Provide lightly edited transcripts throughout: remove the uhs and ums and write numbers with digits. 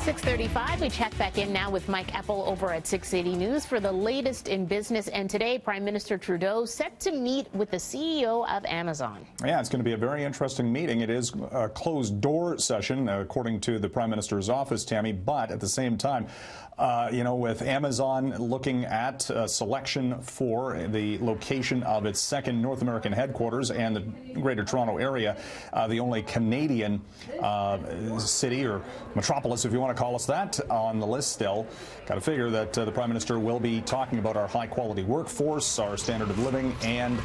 6:35, we check back in now with Mike Eppel over at 680 News for the latest in business. And today, Prime Minister Trudeau set to meet with the CEO of Amazon. Yeah, it's going to be a very interesting meeting. It is a closed-door session, according to the Prime Minister's office, Tammy. But at the same time, with Amazon looking at selection for the location of its second North American headquarters and the Greater Toronto area, the only Canadian city or metropolis, if you want to call us that, on the list still. Got to figure that the Prime Minister will be talking about our high-quality workforce, our standard of living, and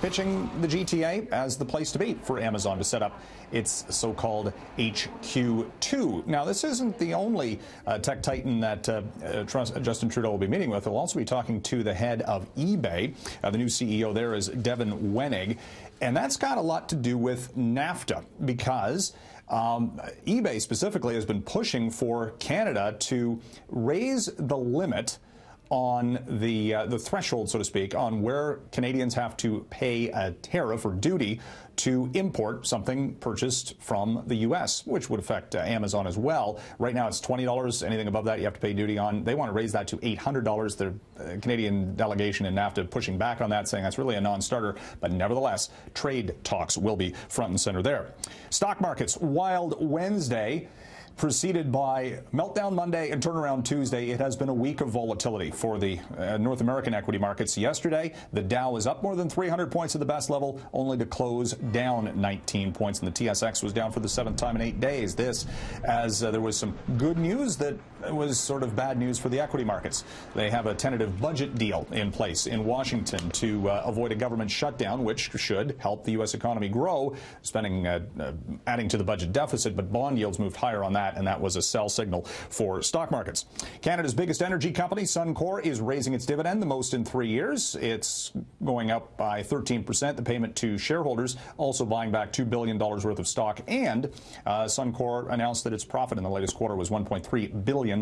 pitching the GTA as the place to be for Amazon to set up its so-called HQ2. Now, this isn't the only tech titan that Justin Trudeau will be meeting with. He'll also be talking to the head of eBay. The new CEO there is Devin Wenig, and that's got a lot to do with NAFTA, because eBay specifically has been pushing for Canada to raise the limit on the threshold, so to speak, on where Canadians have to pay a tariff or duty to import something purchased from the U.S., which would affect Amazon as well. Right now it's $20. Anything above that you have to pay duty on. They want to raise that to $800. The Canadian delegation in NAFTA pushing back on that, saying that's really a non-starter. But nevertheless, trade talks will be front and center there. Stock markets, wild Wednesday, preceded by meltdown Monday and turnaround Tuesday. It has been a week of volatility for the North American equity markets. Yesterday, the Dow was up more than 300 points at the best level, only to close down 19 points, and the TSX was down for the 7th time in 8 days. This, as there was some good news that was sort of bad news for the equity markets. They have a tentative budget deal in place in Washington to avoid a government shutdown, which should help the U.S. economy grow, spending adding to the budget deficit, but bond yields moved higher on that, and that was a sell signal for stock markets. Canada's biggest energy company, Suncor, is raising its dividend the most in 3 years. It's going up by 13%. The payment to shareholders, also buying back $2 billion worth of stock, and Suncor announced that its profit in the latest quarter was $1.3 billion,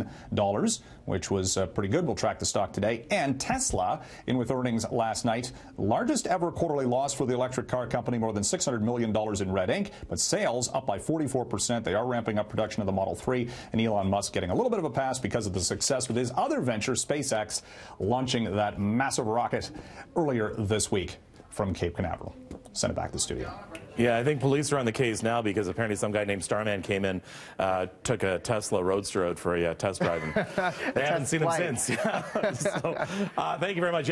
which was pretty good. We'll track the stock today. And Tesla, in with earnings last night, largest ever quarterly loss for the electric car company, more than $600 million in red ink, but sales up by 44%. They are ramping up production of the Model 3, and Elon Musk getting a little bit of a pass because of the success with his other venture, SpaceX, launching that massive rocket earlier this week from Cape Canaveral. Send it back to the studio. Yeah, I think police are on the case now because apparently some guy named Starman came in, took a Tesla Roadster out for a test drive, and they haven't seen him since. Yeah. So, thank you very much.